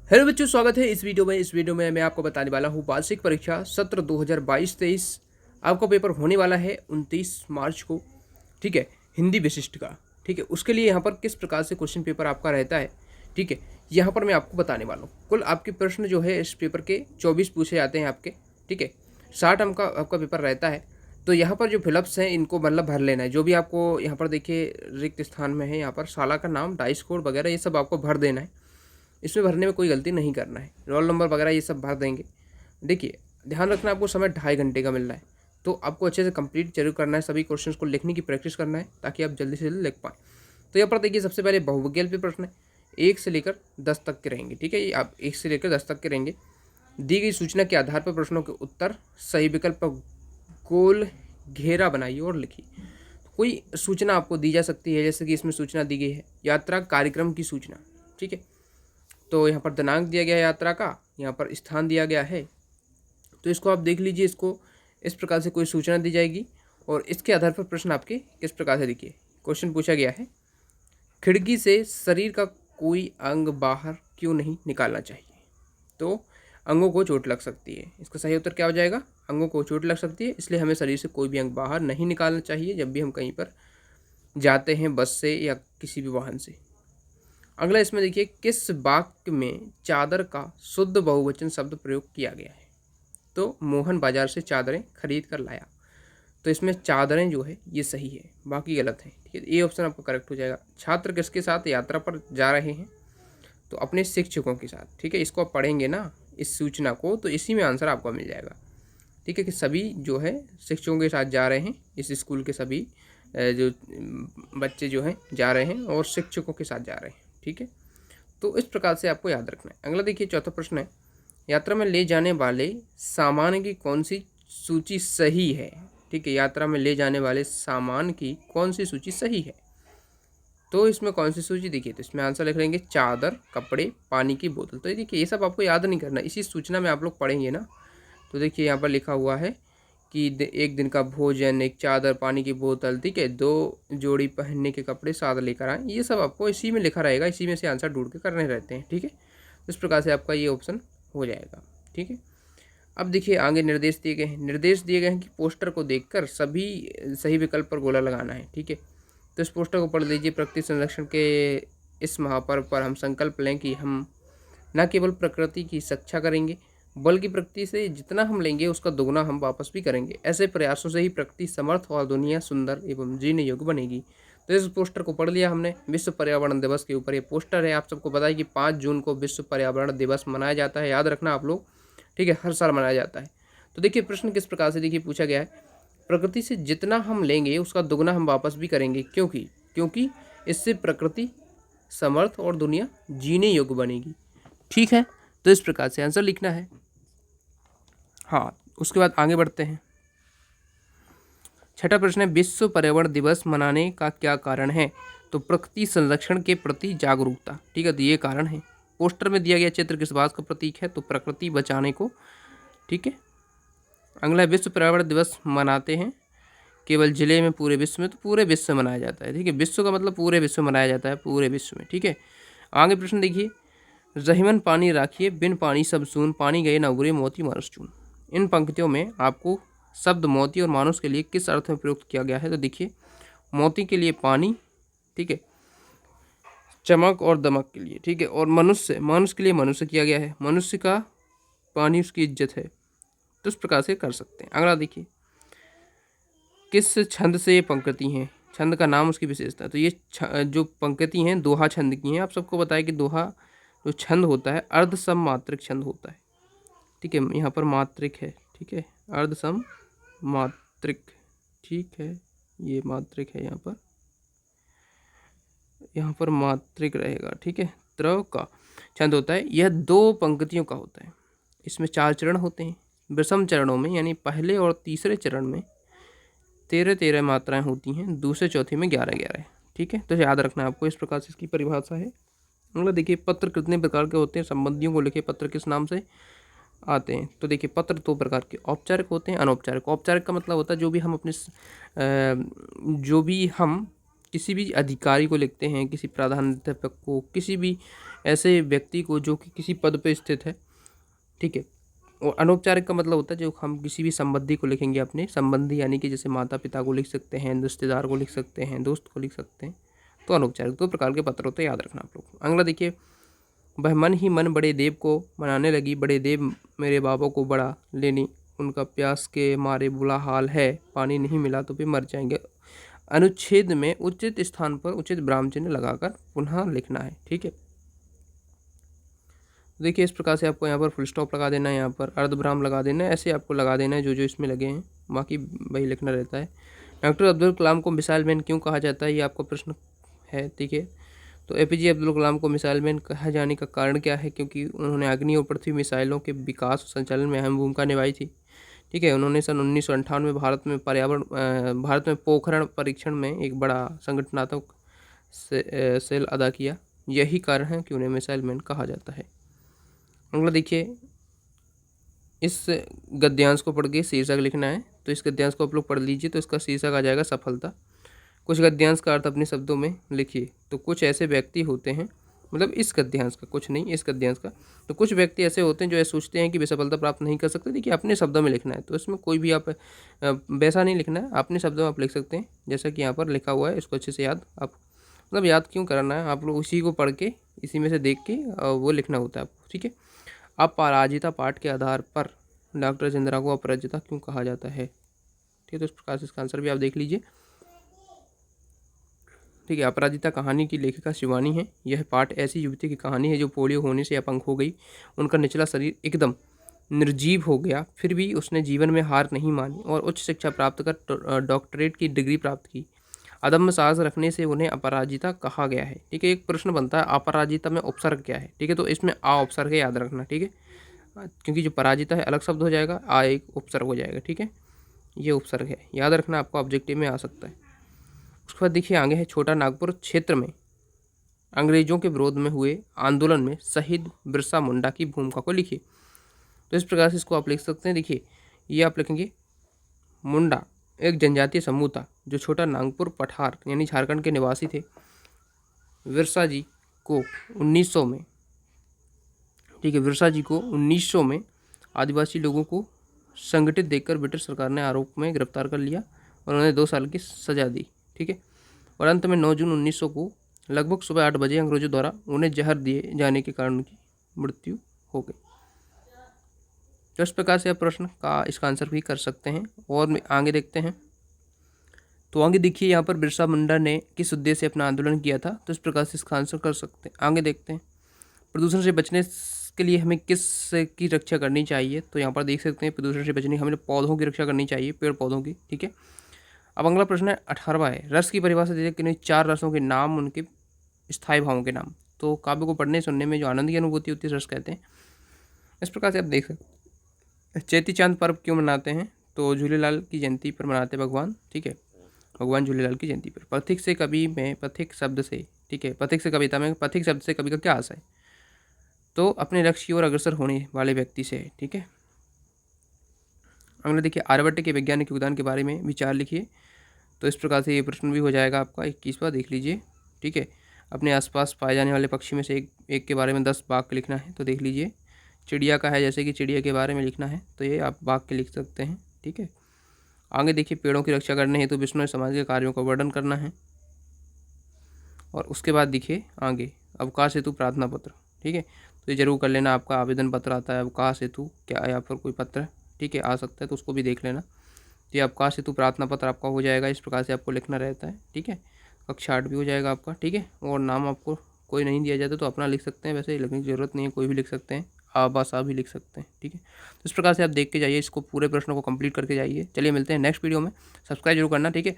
Hello बच्चों, स्वागत है इस वीडियो में। मैं आपको बताने वाला हूँ वार्षिक परीक्षा सत्र 2022-23 आपका पेपर होने वाला है 29 मार्च को। ठीक है, हिंदी विशिष्ट का। ठीक है, उसके लिए यहाँ पर किस प्रकार से क्वेश्चन पेपर आपका रहता है, ठीक है, यहाँ पर मैं आपको बताने वाला हूँ। कुल आपके प्रश्न जो है इस पेपर के 24 पूछे जाते हैं आपके। ठीक है, 60 अंक का आपका पेपर रहता है। तो यहाँ पर जो फिलअप्स हैं इनको मतलब भर लेना है। जो भी आपको यहाँ पर देखिए रिक्त स्थान में है, यहाँ पर शाला का नाम, डाइस कोड वगैरह ये सब आपको भर देना है। इसमें भरने में कोई गलती नहीं करना है। रोल नंबर वगैरह ये सब भर देंगे। देखिए, ध्यान रखना, आपको समय 2.5 घंटे का मिल रहा है, तो आपको अच्छे से कंप्लीट जरूर करना है। सभी क्वेश्चंस को लिखने की प्रैक्टिस करना है ताकि आप जल्दी से जल्दी लिख पाएँ। तो यहाँ पर देखिए, सबसे पहले बहुविकल्प पे प्रश्न है। 1 से लेकर 10 तक के रहेंगे। ठीक है, ये आप 1 से लेकर 10 तक के रहेंगे। दी गई सूचना के आधार पर प्रश्नों के उत्तर सही विकल्प पर गोल घेरा बनाइए और लिखिए। कोई सूचना आपको दी जा सकती है, जैसे कि इसमें सूचना दी गई है यात्रा कार्यक्रम की सूचना। ठीक है, तो यहाँ पर दिनांक दिया गया है यात्रा का, यहाँ पर स्थान दिया गया है। तो इसको आप देख लीजिए। इसको इस प्रकार से कोई सूचना दी जाएगी और इसके आधार पर प्रश्न आपके किस प्रकार से देखिए। क्वेश्चन पूछा गया है, खिड़की से शरीर का कोई अंग बाहर क्यों नहीं निकालना चाहिए? तो अंगों को चोट लग सकती है। इसका सही उत्तर क्या हो जाएगा? अंगों को चोट लग सकती है, इसलिए हमें शरीर से कोई भी अंग बाहर नहीं निकालना चाहिए जब भी हम कहीं पर जाते हैं, बस से या किसी भी वाहन से। अगला इसमें देखिए, किस वाक्य में चादर का शुद्ध बहुवचन शब्द प्रयोग किया गया है? तो मोहन बाजार से चादरें खरीद कर लाया। तो इसमें चादरें जो है ये सही है, बाकी गलत है। ठीक है, ये ऑप्शन आपका करेक्ट हो जाएगा। छात्र किसके साथ यात्रा पर जा रहे हैं? तो अपने शिक्षकों के साथ। ठीक है, इसको आप पढ़ेंगे ना इस सूचना को, तो इसी में आंसर आपको मिल जाएगा। ठीक है, कि सभी जो है शिक्षकों के साथ जा रहे हैं। इस स्कूल के सभी जो बच्चे जो हैं जा रहे हैं और शिक्षकों के साथ जा रहे हैं। ठीक है, तो इस प्रकार से आपको याद रखना है। अगला देखिए, चौथा प्रश्न है, यात्रा में ले जाने वाले सामान की कौन सी सूची सही है? ठीक है, यात्रा में ले जाने वाले सामान की कौन सी सूची सही है? तो इसमें कौन सी सूची देखिए, तो इसमें आंसर लिख लेंगे चादर, कपड़े, पानी की बोतल। तो ये देखिए, ये सब आपको याद नहीं करना, इसी सूचना में आप लोग पढ़ेंगे ना। तो देखिए यहाँ पर लिखा हुआ है कि एक दिन का भोजन, एक चादर, पानी की बोतल, ठीक है, 2 जोड़ी पहनने के कपड़े साथ लेकर आए। ये सब आपको इसी में लिखा रहेगा, इसी में से आंसर ढूंढ के करने रहते हैं। ठीक है, इस प्रकार से आपका ये ऑप्शन हो जाएगा। ठीक है, अब देखिए आगे निर्देश दिए गए हैं। निर्देश दिए गए हैं कि पोस्टर को देखकर सभी सही विकल्प पर गोला लगाना है। ठीक है, तो इस पोस्टर को पढ़ लीजिए। प्रकृति संरक्षण के इस महापर्व पर हम संकल्प लें कि हम न केवल प्रकृति की रक्षा करेंगे, बल्कि प्रकृति से जितना हम लेंगे उसका दोगुना हम वापस भी करेंगे। ऐसे प्रयासों से ही प्रकृति समर्थ और दुनिया सुंदर एवं जीने योग्य बनेगी। तो इस पोस्टर को पढ़ लिया हमने। विश्व पर्यावरण दिवस के ऊपर ये पोस्टर है। आप सबको पता है कि 5 जून को विश्व पर्यावरण दिवस मनाया जाता है, याद रखना आप लोग। ठीक है, हर साल मनाया जाता है। तो देखिए प्रश्न किस प्रकार से देखिए पूछा गया है, प्रकृति से जितना हम लेंगे उसका दुगना हम वापस भी करेंगे। क्योंकि इससे प्रकृति समर्थ और दुनिया जीने योग्य बनेगी। ठीक है, तो इस प्रकार से आंसर लिखना है। हाँ, उसके बाद आगे बढ़ते हैं। छठा प्रश्न है, विश्व पर्यावरण दिवस मनाने का क्या कारण है? तो प्रकृति संरक्षण के प्रति जागरूकता। ठीक है, तो ये कारण है। पोस्टर में दिया गया चित्र किस बात का प्रतीक है? तो प्रकृति बचाने को। ठीक है, अगला विश्व पर्यावरण दिवस मनाते हैं केवल जिले में, पूरे विश्व में? तो पूरे विश्व में मनाया जाता है। ठीक है, विश्व का मतलब पूरे विश्व में मनाया जाता है, पूरे विश्व में। ठीक है, आगे प्रश्न देखिए, रहीमन पानी राखिए, बिन पानी सब सून, पानी गए न उगरे, मोती मानुष चून। इन पंक्तियों में आपको शब्द मोती और मानुष के लिए किस अर्थ में प्रयुक्त किया गया है? तो देखिए, मोती के लिए पानी, ठीक है, चमक और दमक के लिए। ठीक है, और मानुष के लिए मनुष्य किया गया है। मनुष्य का पानी उसकी इज्जत है। तो इस प्रकार से कर सकते हैं। अगला देखिए, किस छंद से ये पंक्ति हैं? छंद का नाम, उसकी विशेषता। तो ये जो पंक्ति हैं दोहा छंद की हैं। आप सबको बताया कि दोहा जो छंद होता है अर्ध सम मात्रिक छंद होता है। ठीक है, यहाँ पर मात्रिक है। ठीक है, अर्ध सम मात्रिक। ठीक है, ये मात्रिक है, यहाँ पर मात्रिक रहेगा। ठीक है, द्रव का छंद होता है। यह 2 पंक्तियों का होता है। इसमें 4 चरण होते हैं। विषम चरणों में यानी पहले और तीसरे चरण में 13-13 मात्राएं होती हैं, दूसरे चौथे में 11-11 है। ठीक है, तो याद रखना आपको। इस प्रकार से इसकी परिभाषा है। अगला देखिए, पत्र कितने प्रकार के होते हैं? संबंधियों को लिखे पत्र किस नाम से आते हैं? तो देखिए, पत्र 2 प्रकार के, औपचारिक होते हैं, अनौपचारिक। औपचारिक का मतलब होता है जो भी हम किसी भी अधिकारी को लिखते हैं, किसी प्राध्यापक को, किसी भी ऐसे व्यक्ति को जो कि किसी पद पे स्थित है, ठीक है। और अनौपचारिक का मतलब होता है जो हम किसी भी संबंधी को लिखेंगे, अपने संबंधी यानी कि जैसे माता पिता को लिख सकते हैं, रिश्तेदार को लिख सकते हैं, दोस्त को लिख सकते हैं, तो अनौपचारिक 2 प्रकार के पत्र होते हैं, याद रखना आप लोग। अगला देखिए, वह मन ही मन बड़े देव को मनाने लगी, बड़े देव मेरे बाबा को बड़ा लेनी, उनका प्यास के मारे बुरा हाल है, पानी नहीं मिला तो वे मर जाएंगे। अनुच्छेद में उचित स्थान पर उचित विराम चिन्ह लगाकर पुनः लिखना है, ठीक है। देखिए इस प्रकार से आपको यहाँ पर फुल स्टॉप लगा देना है, यहाँ पर अर्धविराम लगा देना है, ऐसे आपको लगा देना है जो जो इसमें लगे हैं, बाकी वही लिखना रहता है। डॉक्टर अब्दुल कलाम को मिसाइल मैन क्यों कहा जाता है, ये आपका प्रश्न है, ठीक है। तो एपीजे अब्दुल कलाम को मिसाइल मैन कहा जाने का कारण क्या है, क्योंकि उन्होंने अग्नि और पृथ्वी मिसाइलों के विकास और संचालन में अहम भूमिका निभाई थी, ठीक है। उन्होंने सन 1998 भारत में पोखरण परीक्षण में एक बड़ा संगठनात्मक सेल अदा किया, यही कारण है कि उन्हें मिसाइल मैन कहा जाता है। अगला देखिए, इस गद्यांश को पढ़ के शीर्षक लिखना है, तो इस गद्यांश को आप लोग पढ़ लीजिए, तो इसका शीर्षक आ जाएगा सफलता। कुछ गद्यांश का अर्थ अपने शब्दों में लिखिए। तो कुछ ऐसे व्यक्ति होते हैं, मतलब इस गद्यांश का, कुछ नहीं, इस गद्यांश का, तो कुछ व्यक्ति ऐसे होते हैं जो ऐसे सोचते हैं कि वे सफलता प्राप्त नहीं कर सकते। देखिए अपने शब्दों में लिखना है, तो इसमें कोई भी आप वैसा नहीं लिखना है, अपने शब्दों में आप लिख सकते हैं, जैसा कि यहाँ पर लिखा हुआ है। इसको अच्छे से याद, आप मतलब याद क्यों करना है, आप लोग उसी को पढ़ के इसी में से देख के वो लिखना होता है आपको, ठीक है। अपराजिता पाठ के आधार पर डॉक्टर चंद्रा को अपराजिता क्यों कहा जाता है, ठीक है। तो इस प्रकार से इसका आंसर भी आप देख लीजिए, ठीक है। अपराजिता कहानी की लेखिका शिवानी है। यह पाठ ऐसी युवती की कहानी है जो पोलियो होने से अपंग हो गई, उनका निचला शरीर एकदम निर्जीव हो गया, फिर भी उसने जीवन में हार नहीं मानी और उच्च शिक्षा प्राप्त कर डॉक्टरेट की डिग्री प्राप्त की। अदम्य साहस रखने से उन्हें अपराजिता कहा गया है, ठीक है। एक प्रश्न बनता है अपराजिता में उपसर्ग क्या है, ठीक है। तो इसमें आ उपसर्ग है, याद रखना, ठीक है, क्योंकि जो पराजिता है अलग शब्द हो जाएगा, आ एक उपसर्ग हो जाएगा, ठीक है। ये उपसर्ग है, याद रखना, आपको ऑब्जेक्टिव में आ सकता है। उसके बाद देखिए आगे है, छोटा नागपुर क्षेत्र में अंग्रेजों के विरोध में हुए आंदोलन में शहीद बिरसा मुंडा की भूमिका को लिखिए। तो इस प्रकार से इसको आप लिख सकते हैं। देखिए ये आप लिखेंगे, मुंडा एक जनजातीय समूह था जो छोटा नागपुर पठार यानी झारखंड के निवासी थे। बिरसा जी को 1900 में, ठीक है, बिरसा जी को 1900 में आदिवासी लोगों को संगठित देखकर ब्रिटिश सरकार ने आरोप में गिरफ्तार कर लिया और उन्हें 2 साल की सजा दी, ठीक है। और अंत में 9 जून 1900 को लगभग सुबह 8 बजे अंग्रेजों द्वारा उन्हें जहर दिए जाने के कारण उनकी मृत्यु हो गई। तो इस प्रकार से आप प्रश्न का इसका आंसर भी कर सकते हैं। और आगे देखते हैं, तो आगे देखिए यहाँ पर बिरसा मुंडा ने किस उद्देश्य से अपना आंदोलन किया था, तो इस प्रकार से इसका आंसर कर सकते हैं। आगे देखते हैं, प्रदूषण से बचने के लिए हमें किस की रक्षा करनी चाहिए, तो यहाँ पर देख सकते हैं प्रदूषण से बचने हमें पौधों की रक्षा करनी चाहिए, पेड़ पौधों की, ठीक है। अब अगला प्रश्न है 18वां है, रस की परिभाषा दीजिए कि 4 रसों के नाम, उनके स्थायी भावों के नाम। तो काव्य को पढ़ने सुनने में जो आनंद की अनुभूति होती है रस कहते हैं। इस प्रकार से आप देख सकते हैं। चेती चांद पर्व क्यों मनाते हैं, तो झूलेलाल की जयंती पर मनाते हैं भगवान, ठीक है, भगवान झूलेलाल की जयंती पर। पथिक से कवि में पथिक शब्द से, ठीक है, पथिक से कविता में पथिक शब्द से कवि का क्या आशय है, तो अपने लक्ष्य की ओर अग्रसर होने वाले व्यक्ति से है, ठीक है। अगला देखिए, आर्यभट्ट के वैज्ञानिक योगदान के बारे में विचार लिखिए। तो इस प्रकार से ये प्रश्न भी हो जाएगा आपका 21वां, देख लीजिए, ठीक है। अपने आसपास पाए जाने वाले पक्षी में से एक के बारे में 10 वाक्य लिखना है, तो देख लीजिए। चिड़िया का है, जैसे कि चिड़िया के बारे में लिखना है, तो ये आप वाक्य लिख सकते हैं, ठीक है। आगे देखिए, पेड़ों की रक्षा करने हेतु विष्णु समाज के कार्यों का वर्णन करना है। और उसके बाद देखिए आगे, अवकाश हेतु प्रार्थना पत्र, ठीक है, तो ये जरूर कर लेना। आपका आवेदन पत्र आता है अवकाश हेतु क्या, या फिर कोई पत्र, ठीक है, आ सकता है, तो उसको भी देख लेना। तो ये अवकाश हेतु प्रार्थना पत्र आपका हो जाएगा, इस प्रकार से आपको लिखना रहता है, ठीक है। कक्षा 8 भी हो जाएगा आपका, ठीक है। और नाम आपको कोई नहीं दिया जाता तो अपना लिख सकते हैं, वैसे लिखने की जरूरत नहीं है, कोई भी लिख सकते हैं, आबासा भी लिख सकते हैं, ठीक है। तो इस प्रकार से आप देख के जाइए, इसको पूरे प्रश्नों को कंप्लीट करके जाइए। चलिए मिलते हैं नेक्स्ट वीडियो में, सब्सक्राइब जरूर करना, ठीक है।